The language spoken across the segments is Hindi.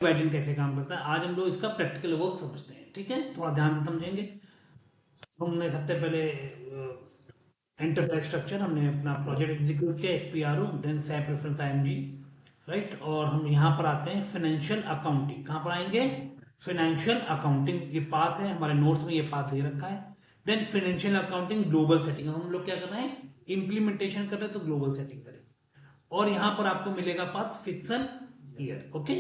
वेरिएंट कैसे काम करता है आज हम लोग इसका प्रैक्टिकल वर्क समझते हैं। ठीक है, थोड़ा ध्यान से समझेंगे। हमने सबसे पहले एंटरप्राइज स्ट्रक्चर हमने अपना प्रोजेक्ट एग्जीक्यूट किया, SPRO, then SAP reference IMG, right. और हम यहाँ पर आते हैं फाइनेंशियल अकाउंटिंग। कहाँ पर आएंगे? Financial accounting. ये पाथ है हमारे नोट्स में, ये पाथ दे रखा है। Then financial accounting global setting, हम लोग क्या कर रहे हैं? इम्प्लीमेंटेशन कर रहे हैं, तो ग्लोबल सेटिंग करेंगे। और यहां पर आपको मिलेगा पाथ फिक्सल ईयर। ओके,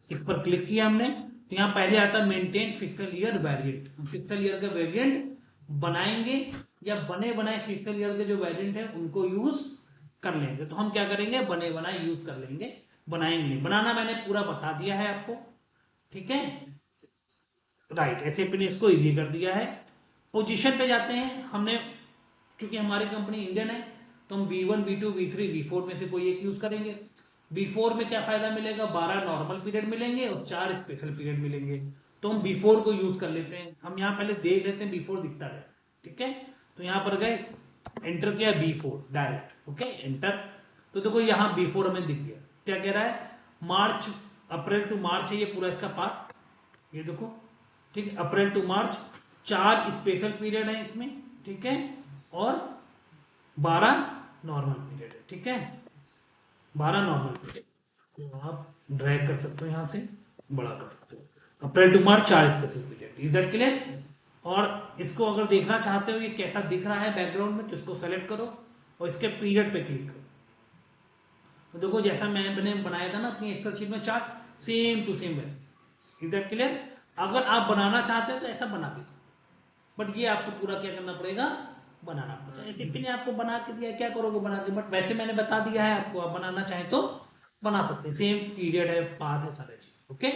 इस पर क्लिक किया हमने, तो यहां पहले आता maintain pixel year variant. Pixel year का वेरिएंट बनाएंगे या बने बनाए फिक्सल ईयर के जो वेरिएंट है उनको यूज कर लेंगे। तो हम क्या करेंगे? बने बनाए यूज कर लेंगे, बनाएंगे नहीं। बनाना मैंने पूरा बता दिया है आपको, ठीक है, राइट। एसएपी ने इसको इजी कर दिया है। पोजीशन पे जाते हैं हमने, चूंकि हमारी कंपनी इंडियन है तो हम B1 B2 B3 B4 में से कोई एक यूज करेंगे। B4 में क्या फायदा मिलेगा? 12 नॉर्मल पीरियड मिलेंगे और 4 स्पेशल पीरियड मिलेंगे। तो हम B4 को यूज कर लेते हैं। हम यहाँ पहले देख लेते हैं B4 दिखता है, ठीक है। तो यहाँ पर गए, एंटर किया B4 डायरेक्ट, ओके, एंटर। तो देखो यहाँ B4 हमें दिख गया। क्या कह रहा है? मार्च, अप्रैल टू मार्च है ये पूरा इसका पाथ, ये देखो, ठीक है। अप्रैल टू मार्च 4 स्पेशल पीरियड है इसमें, ठीक है, और 12 नॉर्मल पीरियड है, ठीक है, 12 नॉर्मल पीरियड। तो आप ड्रैग कर सकते हो, यहां से बड़ा कर सकते हो। April to March 4 special period, is that clear? और इसको अगर देखना चाहते हो ये कैसा दिख रहा है बैकग्राउंड में, तो इसको सेलेक्ट करो और इसके पीरियड पे क्लिक करो। तो देखो जैसा मैंने बनाया था ना अपनी एक्सेल शीट में चार्ट, सेम टू सेम वैसे। Is that clear? अगर आप बनाना चाहते हो तो ऐसा बना भी सकते हो, बट ये आपको पूरा क्या करना पड़ेगा? बनाना पड़ेगा। एसएपी ने आपको बना के दिया, क्या करोगे बना के, बट वैसे मैंने बता दिया है आपको, आप बनाना चाहें तो बना सकते हैं। सेम पीरियड है, पाथ है, सारे चीज, ओके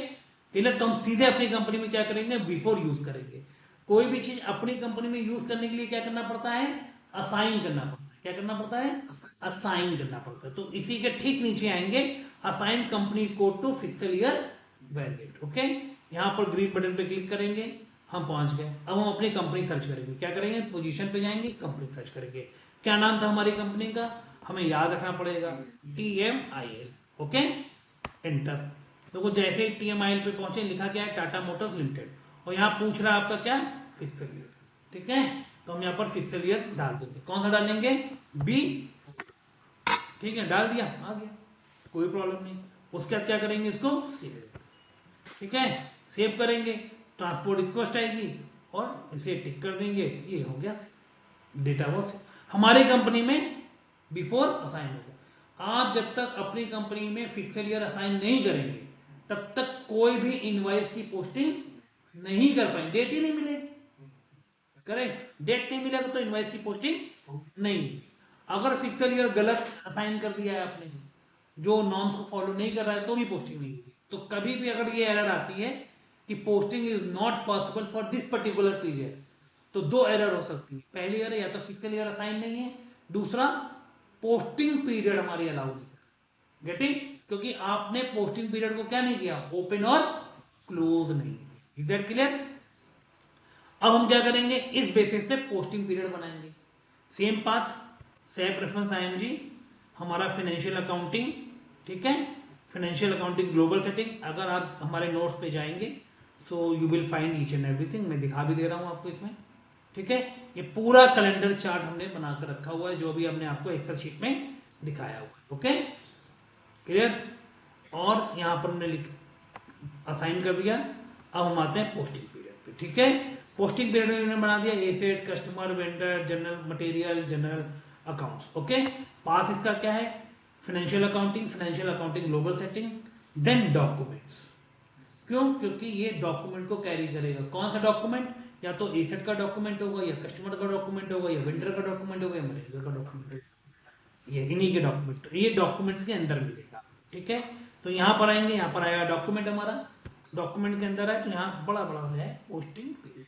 क्लियर। तो हम सीधे अपनी कंपनी में क्या करेंगे? बिफोर यूज करेंगे। कोई भी चीज अपनी कंपनी में यूज करने के लिए क्या करना पड़ता है? असाइन करना पड़ता है। क्या करना पड़ता है? असाइन करना पड़ता है। तो इसी के ठीक नीचे आएंगे assign company code to fiscal year variant, okay. यहां पर ग्रीन बटन पे क्लिक करेंगे, हम पहुंच गए। अब हम अपनी कंपनी सर्च करेंगे। क्या करेंगे? पोजीशन पे जाएंगे, कंपनी सर्च करेंगे। क्या नाम था हमारी कंपनी का? हमें याद रखना पड़ेगा, TMIL, ओके, एंटर। देखो जैसे ही TMIL पे पहुंचे, लिखा क्या है? Tata Motors limited. और यहाँ पूछ रहा है आपका क्या? फिक्सल ईयर, ठीक है। तो हम यहाँ पर फिक्सल ईयर डाल देंगे। कौन सा डालेंगे? B, ठीक है, डाल दिया, आ गया, कोई प्रॉब्लम नहीं। उसके बाद क्या करेंगे? इसको सेव, ठीक है, सेव करेंगे, ट्रांसपोर्ट रिक्वेस्ट आएगी और इसे टिक कर देंगे। ये हो गया डेटा बॉक्स हमारी कंपनी में बिफोर असाइन हो गया। आप जब तक अपनी कंपनी में फिक्सल ईयर असाइन नहीं करेंगे तब तक कोई भी इनवॉइस की पोस्टिंग नहीं कर पाएंगे, डेट ही नहीं मिलेगी। करेक्ट, डेट नहीं मिलेगा तो इनवॉइस की पोस्टिंग नहीं। अगर फिक्सल ईयर गलत असाइन कर दिया है आपने, जो नॉर्म्स को फॉलो नहीं कर रहा है, तो भी पोस्टिंग नहीं होगी। तो कभी भी अगर ये एरर आती है कि posting is not possible for this particular period, तो 2 एरर हो सकती है। पहली एरर या तो फिक्सल ईयर असाइन नहीं है, दूसरा पोस्टिंग पीरियड हमारी अलाउ नहीं है। गेटिंग? क्योंकि आपने पोस्टिंग पीरियड को क्या नहीं किया? ओपन और क्लोज नहीं। Is that clear? अब हम क्या करेंगे? इस बेसिस पे पोस्टिंग पीरियड बनाएंगे। Same path, SAP reference IMG, हमारा फाइनेंशियल अकाउंटिंग, ठीक है, फाइनेंशियल अकाउंटिंग ग्लोबल सेटिंग। अगर आप हमारे नोट्स पे जाएंगे so you will find each and everything. मैं दिखा भी दे रहा हूं आपको इसमें, ठीक है। ये पूरा कैलेंडर चार्ट हमने बनाकर रखा हुआ है, जो भी हमने आपको एक्सेल शीट में दिखाया हुआ है, ओके क्लियर। और यहां पर हमने लिख असाइन कर दिया। अब हम आते हैं पोस्टिंग पीरियड पे, ठीक है। पोस्टिंग पीरियड में हमने बना दिया asset, customer, vendor, general material, general accounts, okay. Path इसका क्या है? Financial accounting, financial accounting global setting, then documents. क्यों? क्योंकि ये डॉक्यूमेंट को कैरी करेगा। कौन सा डॉक्यूमेंट? या तो एसेट का डॉक्यूमेंट होगा, या कस्टमर का डॉक्यूमेंट होगा, या वेंडर का डॉक्यूमेंट होगा, या मटेरियल का डॉक्यूमेंट होगा। ये इन्हीं के डॉक्यूमेंट, ये डॉक्यूमेंट्स के अंदर मिलेगा, ठीक है। तो यहां पर आएंगे, यहां पर आएगा डॉक्यूमेंट हमारा, डॉक्यूमेंट के अंदर है, तो यहां बड़ा बड़ा है पोस्टिंग पीरियड।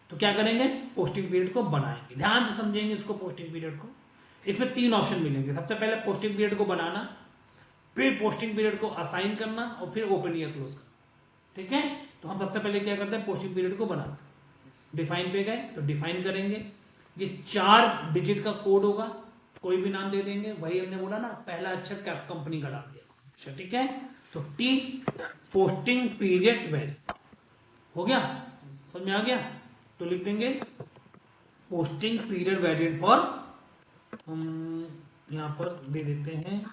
तो क्या करेंगे? पोस्टिंग पीरियड को बनाएंगे। ध्यान से समझेंगे इसको, पोस्टिंग पीरियड को। इसमें 3 ऑप्शन मिलेंगे। सबसे पहले पोस्टिंग पीरियड को बनाना, फिर पोस्टिंग पीरियड को असाइन करना, और फिर ओपन या क्लोज करना, ठीक है। तो हम सबसे पहले क्या करते हैं? पोस्टिंग पीरियड को बनाते हैं। डिफाइन पे गए तो डिफाइन करेंगे। ये 4 डिजिट का कोड होगा, कोई भी नाम दे देंगे। वही हमने बोला ना, पहला अक्षर क्या कंपनी का डाल दिया, अच्छा ठीक है। तो टी पोस्टिंग पीरियड वैरी हो गया, समझ में आ गया। तो लिख देंगे पोस्टिंग पीरियड वेरिएंट फॉर, हम यहाँ पर दे देते हैं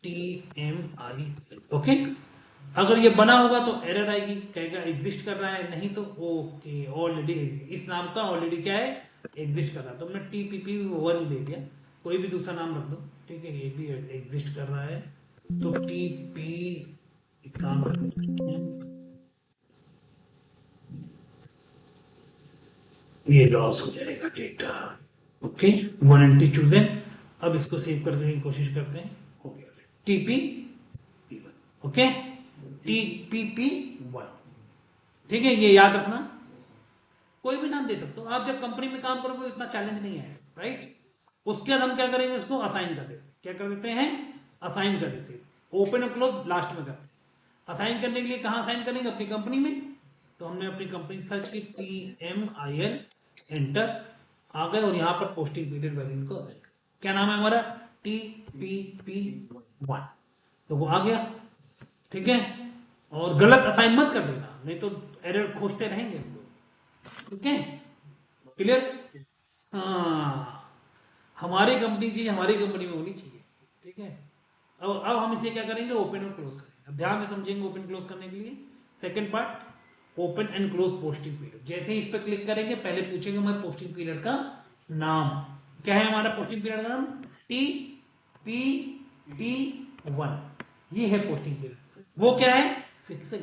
TMI। ओके, अगर ये बना होगा तो एरर आएगी, कहेगा एग्जिस्ट कर रहा है, नहीं तो ओके ऑलरेडी इस नाम का ऑलरेडी क्या है, एग्जिस्ट कर रहा है। तो हमने TPP1 दे दिया, कोई भी दूसरा नाम रख दो, ठीक है, ये भी एग्जिस्ट कर रहा है। तो TP काम करते हैं, ये लॉस हो जाएगा डेटा। Okay, 1 chosen. अब इसको सेव करने की कोशिश करते हैं, हो गया TPP1। ओके, TPP1, ठीक है, ये याद रखना। कोई भी नाम दे सकते हो आप, जब कंपनी में काम करोगे तो इतना चैलेंज नहीं है, राइट। उसके बाद हम क्या करेंगे, इसको असाइन कर देते, क्या कर देते हैं, असाइन कर देते। ओपन और क्लोज लास्ट में करते हैं। असाइन करने के लिए कहाँ असाइन करेंगे, अपनी कंपनी में। तो हमने अपनी कंपनी सर्च की TMIL, एंटर, आ गए, और यहाँ पर पोस्टिंग पीरियड वेरिएंट को असाइन कर, क्या नाम है हमारा, TPP1। तो वो आ गया, ठीक है। और गलत असाइन मत कर देना, नहीं तो एरर खोजते रहेंगे हम लोग, ठीक है, क्लियर। हाँ, हमारी कंपनी चीज हमारी कंपनी में होनी चाहिए, ठीक है। अब हम इसे क्या करेंगे, ओपन और क्लोज करेंगे। अब ध्यान से समझेंगे ओपन क्लोज करने के लिए। Second part, open and close posting period. जैसे ही इस पर क्लिक करेंगे, पहले पूछेंगे हमारे पोस्टिंग पीरियड का नाम क्या है, हमारा पोस्टिंग पीरियड का नाम TPP1, ये है पोस्टिंग पीरियड। वो क्या है, फिक्स है,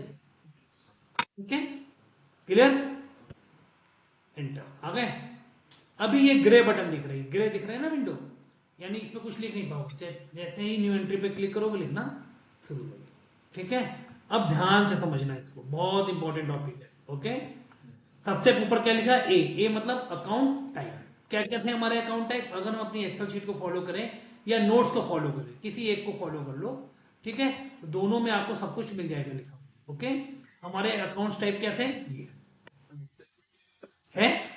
ठीक है, क्लियर। एंटर, आ गए। अभी ये ग्रे बटन दिख रही है, ग्रे दिख रहा है ना विंडो, यानी इसमें कुछ लिख नहीं पाओगे। जैसे ही न्यू एंट्री पे क्लिक करोगे, लिखना शुरू करोगे, ठीक है। अब ध्यान से समझना इसको, बहुत इंपॉर्टेंट टॉपिक है। ओके, सबसे ऊपर क्या लिखा है, ए मतलब अकाउंट टाइप। क्या क्या थे हमारे अकाउंट टाइप, अगर हम अपनी एक्सेल शीट को फॉलो करें या नोट्स को फॉलो करें, किसी एक को फॉलो कर लो, ठीक है, दोनों में आपको सब कुछ मिल जाएगा लिखा। ओके, हमारे अकाउंट्स टाइप क्या थे, ये है,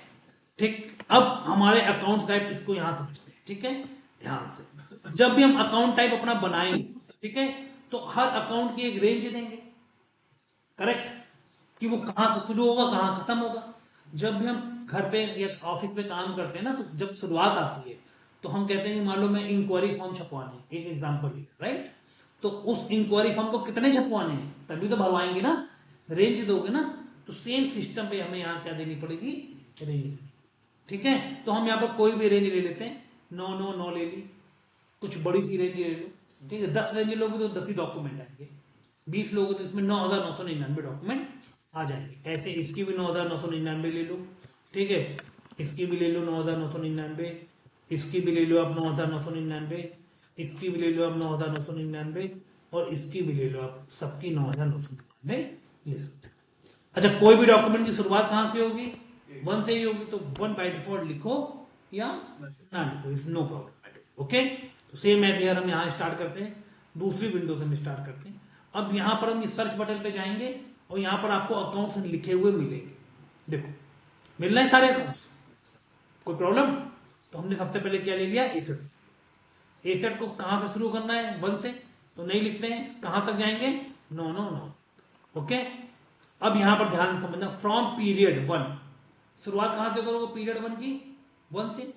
ठीक। अब हमारे अकाउंट टाइप, इसको यहां समझते हैं, ठीक है, ध्यान से। जब भी हम अकाउंट टाइप अपना बनाएंगे, ठीक है, तो हर अकाउंट की एक रेंज देंगे, करेक्ट, कि वो कहां से शुरू होगा कहां खत्म होगा। जब भी हम घर पे या ऑफिस पे काम करते हैं ना, तो जब शुरुआत आती है तो हम कहते हैं, मान लो मैं इंक्वायरी फॉर्म छपवाने, एक एग्जांपल लिया, राइट। तो उस इंक्वायरी फॉर्म को कितने छपवाने हैं, तभी तो भरवाएंगे ना, रेंज दोगे ना। तो सेम सिस्टम पे हमें यहाँ क्या देनी पड़ेगी, रेंज, ठीक है। तो हम यहाँ पर कोई भी रेंज ले लेते हैं, 9 ले ली, कुछ बड़ी सी रेंज ले लो, ठीक है। 10 रेंज लोगे तो 10 ही डॉक्यूमेंट आएंगे, 20 लोगे तो इसमें 9,999 डॉक्यूमेंट आ जाएंगे। ऐसे इसकी भी 9,999 ले लो, ठीक है, इसकी भी ले लो 9,999, इसकी भी ले लो आप 9,999, इसकी भी ले लो आप 9,999, और इसकी भी ले लो आप, सबकी 9,999 ले सकते हैं। अच्छा, कोई भी डॉक्यूमेंट की शुरुआत कहां से होगी, 1 से ही होगी, तो 1 बाय डिफॉल्ट लिखो या ना लिखो, इज नो प्रॉब्लम। ओके, तो सेम एज हियर हम यहाँ स्टार्ट करते हैं, दूसरी विंडो से हम स्टार्ट करते हैं। अब यहाँ पर हम इस सर्च बटन पे जाएंगे, और यहाँ पर आपको अकाउंट्स लिखे हुए मिलेंगे, देखो मिल रहे हैं सारे अकाउंट्स, कोई प्रॉब्लम। तो हमने सबसे पहले क्या ले लिया, एसेट। एसेट को कहां से शुरू करना है, 1 से, तो नहीं लिखते हैं, कहां तक जाएंगे, 999। ओके, अब यहां पर ध्यान से समझना, फ्रॉम पीरियड 1, शुरुआत कहां से करोगे पीरियड 1 की, 1 से,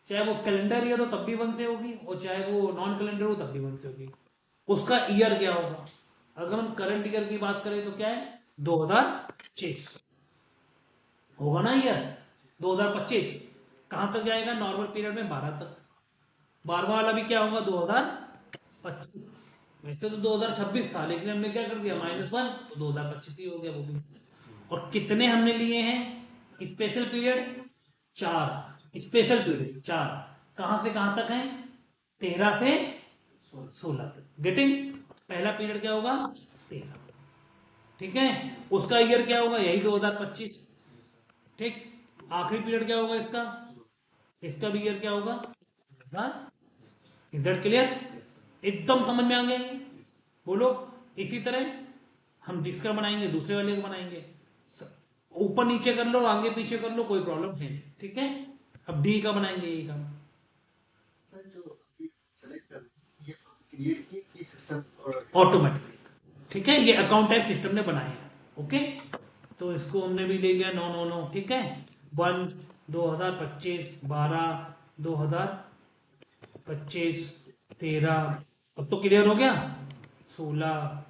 चाहे वो कैलेंडर ईयर हो तब भी 1 से होगी, और चाहे वो नॉन कैलेंडर हो तब भी 1 से होगी। उसका ईयर क्या होगा, अगर हम करंट ईयर की बात करें तो क्या है, 2025 होगा ना ईयर, 2025 कहां तक जाएगा, नॉर्मल पीरियड में 12 तक, 12वां वाला भी क्या होगा, 2025। वैसे तो 2026 था, लेकिन हमने क्या कर दिया, -1, तो 2025 ही हो गया वो भी। और कितने हमने लिए हैं स्पेशल पीरियड, 4 स्पेशल पीरियड, 4 कहां से कहां तक है, 13 से 16 तक। गेटिंग, पहला पीरियड क्या होगा, 13, ठीक है, उसका ईयर क्या होगा, यही 2025, ठीक। आखिरी पीरियड क्या होगा इसका, इसका भी ईयर क्या होगा, इज दैट क्लियर, एकदम समझ में आ गया ये, बोलो। इसी तरह हम जिसका बनाएंगे दूसरे वाले का बनाएंगे, ऊपर नीचे कर लो, आगे पीछे कर लो, कोई प्रॉब्लम है नहीं, ठीक है। अब डी का बनाएंगे, ये काम सर जो अभी सेलेक्ट कर ये क्रिएट की सिस्टम और ऑटोमेटिक, ठीक है, ये अकाउंट टाइप सिस्टम ने बनाए हैं। ओके, तो इसको हमने भी ले लिया 999, ठीक है। 1 2025 12 2025 13, अब तो क्लियर हो गया। 16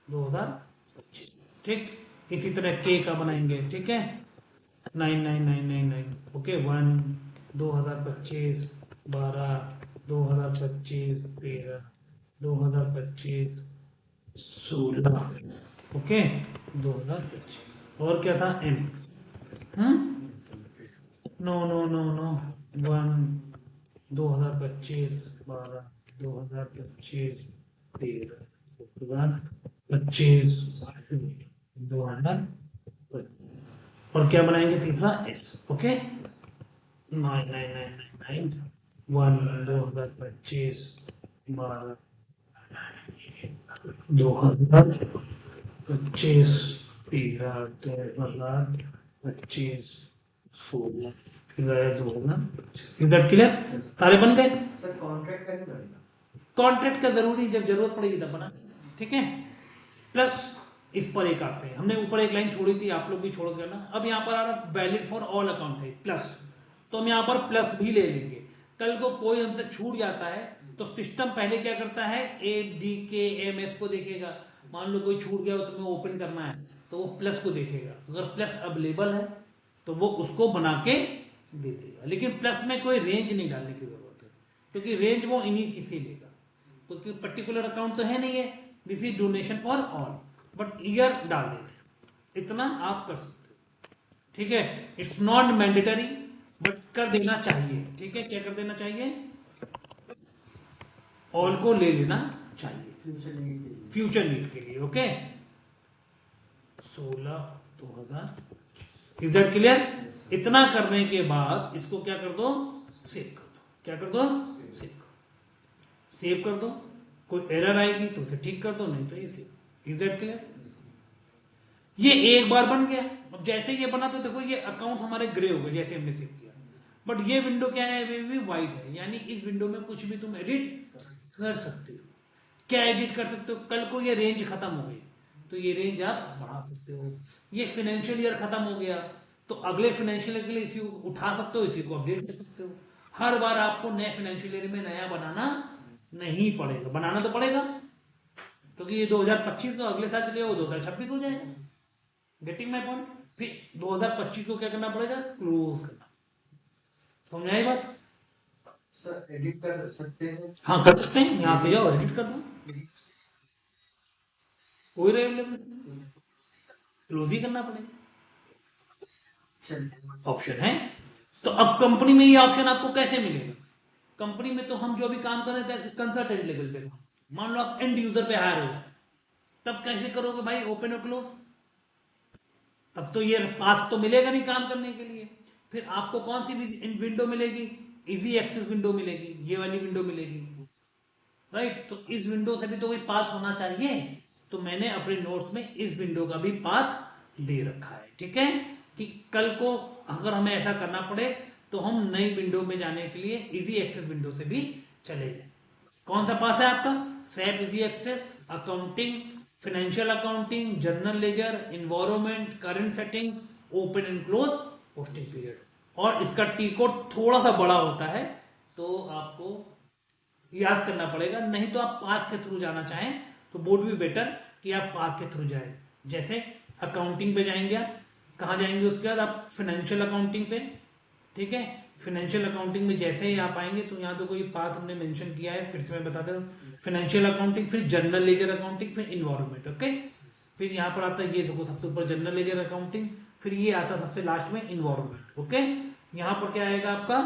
2025, ठीक। इसी तरह के का बनाएंगे, ठीक है। 99999, ओके। 1 2025 12 2025 13 2025 16, ओके। 2025 और क्या था, M. No no no no 1 2025 12 2025 13 2025 2025, और क्या बनाएंगे तीसरा, S. Okay, 99999 1 2025 12 2025 13 2025 16 2025। Is that clear? सारे बन गए। सर कॉन्ट्रैक्ट का नहीं बनेगा? कॉन्ट्रैक्ट का जरूरी, जब जरूरत पड़ेगी तब बना, ठीक है। प्लस इस पर एक आते हैं, हमने ऊपर एक लाइन छोड़ी थी, आप लोग भी छोड़ देना। अब यहाँ पर आ रहा वैलिड फॉर ऑल अकाउंट है प्लस, तो हम यहाँ पर प्लस भी ले लेंगे। कल को कोई हमसे छूट जाता है तो सिस्टम पहले क्या करता है, ए डी के एम एस को देखेगा। मान लो कोई छूट गया हो, तुम्हें ओपन करना है तो वो प्लस को देखेगा। अगर प्लस अवेलेबल है तो वो उसको बना के दे देगा, लेकिन प्लस में कोई रेंज नहीं डालने की जरूरत है, क्योंकि रेंज वो इन्हीं की से लेगा, क्योंकि पर्टिकुलर अकाउंट तो है नहीं है। This is donation for all, but year डाल देते हैं, इतना आप कर सकते हो, ठीक है। इट्स नॉट मैंडेटरी, बट कर देना चाहिए, ठीक है। क्या कर देना चाहिए, ऑल को ले लेना चाहिए फ्यूचर नीड के लिए, ओके। 16 2000, is that clear? इतना करने के बाद इसको क्या कर दो, सेव कर दो। क्या कर दो, सेव कर, सेव कर दो। कोई एरर आएगी तो उसे ठीक कर दो, नहीं तो ये सेव। Is that clear? ये एक बार बन गया। अब जैसे ये बना तो देखो ये अकाउंट हमारे ग्रे हो गए जैसे हमने सेव किया, बट ये विंडो क्या है, वे भी व्हाइट है, यानी इस विंडो में कुछ भी तुम एडिट कर सकते हो। क्या एडिट कर सकते हो, कल को ये रेंज खत्म हो गई तो ये रेंज आप बढ़ा सकते हो। ये फाइनेंशियल ईयर खत्म हो गया तो अगले फाइनेंशियल ईयर के लिए इसी को उठा सकते हो, इसी को अपडेट कर सकते हो। हर बार आपको नए फाइनेंशियल ईयर में नया बनाना नहीं पड़ेगा, बनाना तो पड़ेगा क्योंकि ये 2025 तो अगले साल चलेगा, वो 2026 हो जाएगा। Getting my point? फिर 2025 को क्या करना पड़ेगा, क्लोज करना। समझ आई बात? सर एडिट कर सकते हैं? हाँ कर सकते हैं, यहाँ से जाओ एडिट कर दो, कोई रेगुलर क्लोज ही करना पड़ेगा, ऑप्शन है। तो अब कंपनी में ये ऑप्शन आपको कैसे मिलेगा, कंपनी में तो हम जो भी काम कर रहे थे कंसल्टेंट लेवल पे, मान लो आप एंड यूजर पे हायर हो गए, तब कैसे करोगे भाई ओपन और क्लोज? तब तो ये पाथ तो मिलेगा नहीं काम करने के लिए। फिर आपको कौन सी विंडो मिलेगी, इजी एक्सेस विंडो मिलेगी, ये वाली विंडो मिलेगी, राइट। तो इस विंडो से भी तो कोई पाथ होना चाहिए, तो मैंने अपने नोट्स में इस विंडो का भी पाथ दे रखा है, ठीक है। कि कल को अगर हमें ऐसा करना पड़े तो हम नई विंडो में जाने के लिए इजी एक्सेस विंडो से भी चले जाए। कौन सा पाथ है आपका, SAP easy access, accounting, financial accounting, general ledger, environment, current setting, open and close, posting period. और इसका टी कोड थोड़ा सा बड़ा होता है तो आपको याद करना पड़ेगा, नहीं तो आप पाथ के थ्रू जाना चाहें तो वुड बी बेटर कि आप पाथ के थ्रू जाए। जैसे अकाउंटिंग पे जाएंगे, आप कहाँ जाएंगे, उसके बाद आप फाइनेंशियल अकाउंटिंग पे, ठीक है। फाइनेंशियल अकाउंटिंग में जैसे ही आप आएंगे तो यहाँ तो कोई पाथ हमने मेंशन किया है, फिर से मैं बता दूं, फाइनेंशियल अकाउंटिंग, फिर जनरल लेजर अकाउंटिंग, फिर इन्वायरमेंट, ओके। फिर यहाँ पर आता है ये देखो सबसे ऊपर जनरल लेजर अकाउंटिंग, फिर ये आता है सबसे लास्ट में इन्वायरमेंट, ओके। यहाँ पर क्या आएगा आपका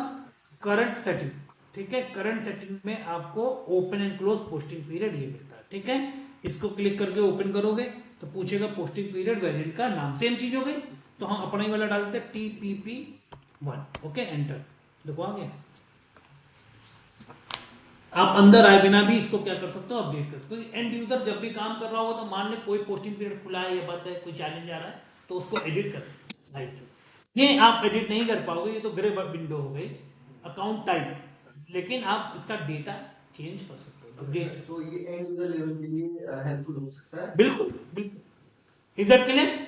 करंट सेटिंग, ठीक है। करंट सेटिंग में आपको open and close posting period ये मिलता है, ठीक है। इसको क्लिक करके ओपन करोगे तो पूछेगा पोस्टिंग पीरियड वेरिएंट का नाम, सेम चीज हो गई। तो हम अपना ही वाला डालते हैं TPP1, ओके, एंटर। देखो आ गया। आप अंदर आए बिना भी इसको क्या कर सकते हो, अपडेट कर सकते हो। एंड यूजर जब भी काम कर रहा होगा तो मान ले कोई पोस्टिंग पीरियड खुला है या बंद है, कोई चैलेंज आ रहा है तो उसको एडिट कर सकते हैं। ये आप एडिट नहीं कर पाओगे, ये तो ग्रे विंडो हो गई अकाउंट टाइप, लेकिन आप इसका डेटा चेंज कर सकते हो। अपडेट। तो ये एंड यूजर लेवल के लिए हेल्पफुल हो सकता है। बिल्कुल बिल्कुल। Is that clear?